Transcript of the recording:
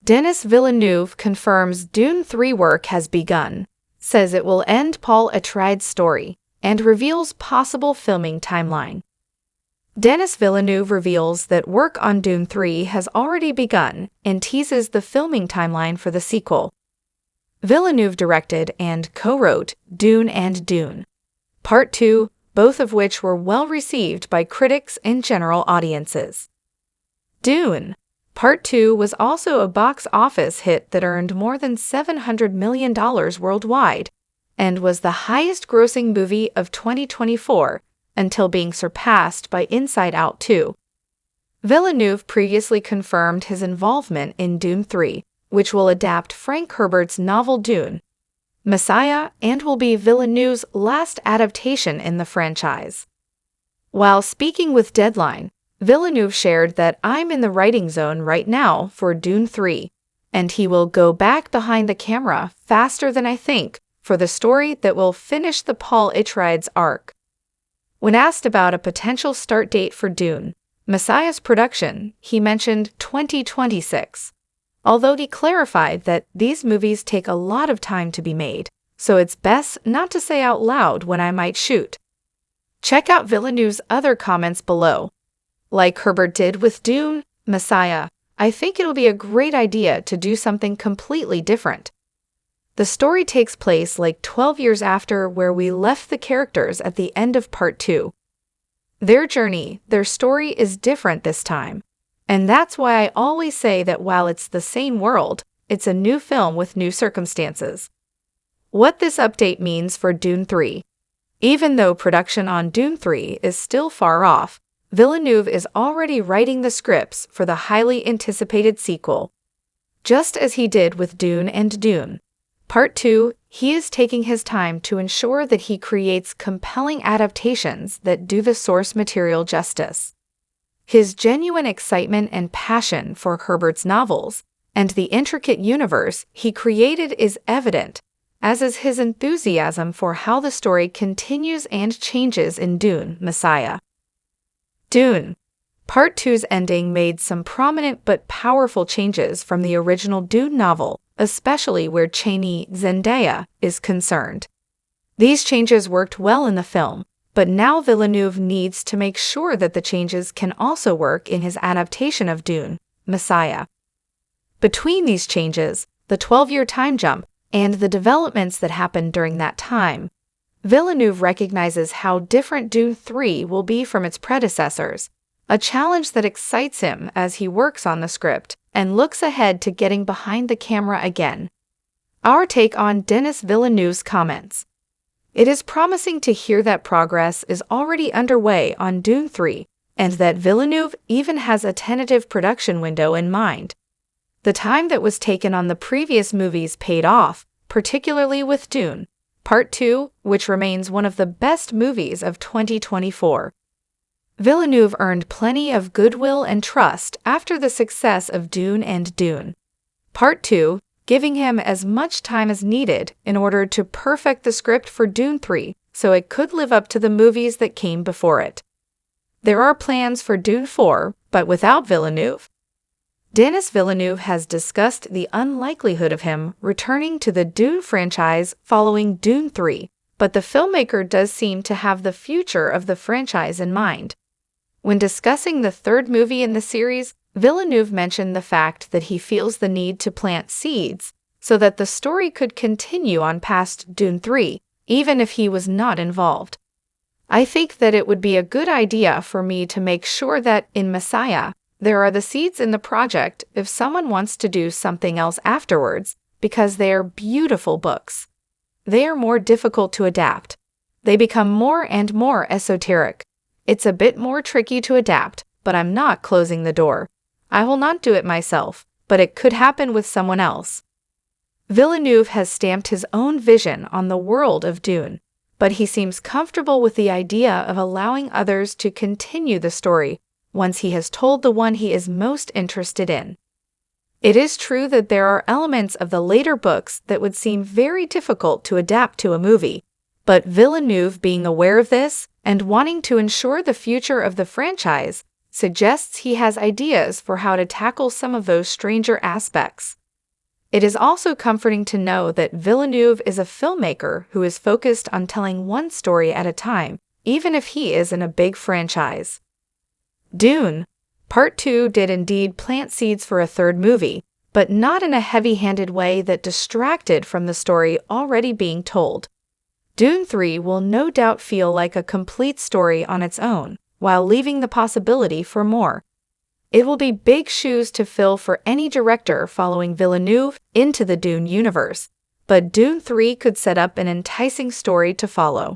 Denis Villeneuve confirms Dune 3 work has begun, says it will end Paul Atreides' story, and reveals possible filming timeline. Denis Villeneuve reveals that work on Dune 3 has already begun and teases the filming timeline for the sequel. Villeneuve directed and co-wrote Dune and Dune Part 2, both of which were well received by critics and general audiences. Dune Part 2 was also a box office hit that earned more than $700 million worldwide and was the highest-grossing movie of 2024 until being surpassed by Inside Out 2. Villeneuve previously confirmed his involvement in Dune 3, which will adapt Frank Herbert's novel Dune, Messiah, and will be Villeneuve's last adaptation in the franchise. While speaking with Deadline, Villeneuve shared that I'm in the writing zone right now for Dune 3, and he will go back behind the camera faster than I think for the story that will finish the Paul Atreides arc. When asked about a potential start date for Dune, Messiah's production, he mentioned 2026, although he clarified that these movies take a lot of time to be made, so it's best not to say out loud when I might shoot. Check out Villeneuve's other comments below. Like Herbert did with Dune, Messiah, I think it'll be a great idea to do something completely different. The story takes place like 12 years after where we left the characters at the end of Part 2. Their journey, their story is different this time. And that's why I always say that while it's the same world, it's a new film with new circumstances. What this update means for Dune 3. Even though production on Dune 3 is still far off, Villeneuve is already writing the scripts for the highly anticipated sequel. Just as he did with Dune and Dune Part 2, he is taking his time to ensure that he creates compelling adaptations that do the source material justice. His genuine excitement and passion for Herbert's novels and the intricate universe he created is evident, as is his enthusiasm for how the story continues and changes in Dune, Messiah. Dune Part 2's ending made some prominent but powerful changes from the original Dune novel, especially where Chani Zendaya is concerned. These changes worked well in the film, but now Villeneuve needs to make sure that the changes can also work in his adaptation of Dune, Messiah. Between these changes, the 12-year time jump, and the developments that happened during that time, Villeneuve recognizes how different Dune 3 will be from its predecessors, a challenge that excites him as he works on the script and looks ahead to getting behind the camera again. Our take on Denis Villeneuve's comments. It is promising to hear that progress is already underway on Dune 3 and that Villeneuve even has a tentative production window in mind. The time that was taken on the previous movies paid off, particularly with Dune Part 2, which remains one of the best movies of 2024. Villeneuve earned plenty of goodwill and trust after the success of Dune and Dune Part 2, giving him as much time as needed in order to perfect the script for Dune 3 so it could live up to the movies that came before it. There are plans for Dune 4, but without Villeneuve. Denis Villeneuve has discussed the unlikelihood of him returning to the Dune franchise following Dune 3, but the filmmaker does seem to have the future of the franchise in mind. When discussing the third movie in the series, Villeneuve mentioned the fact that he feels the need to plant seeds so that the story could continue on past Dune 3, even if he was not involved. I think that it would be a good idea for me to make sure that in Messiah, there are the seeds in the project if someone wants to do something else afterwards, because they are beautiful books. They are more difficult to adapt. They become more and more esoteric. It's a bit more tricky to adapt, but I'm not closing the door. I will not do it myself, but it could happen with someone else. Villeneuve has stamped his own vision on the world of Dune, but he seems comfortable with the idea of allowing others to continue the story once he has told the one he is most interested in. It is true that there are elements of the later books that would seem very difficult to adapt to a movie, but Villeneuve, being aware of this and wanting to ensure the future of the franchise, suggests he has ideas for how to tackle some of those stranger aspects. It is also comforting to know that Villeneuve is a filmmaker who is focused on telling one story at a time, even if he is in a big franchise. Dune Part 2 did indeed plant seeds for a third movie, but not in a heavy-handed way that distracted from the story already being told. Dune 3 will no doubt feel like a complete story on its own, while leaving the possibility for more. It will be big shoes to fill for any director following Villeneuve into the Dune universe, but Dune 3 could set up an enticing story to follow.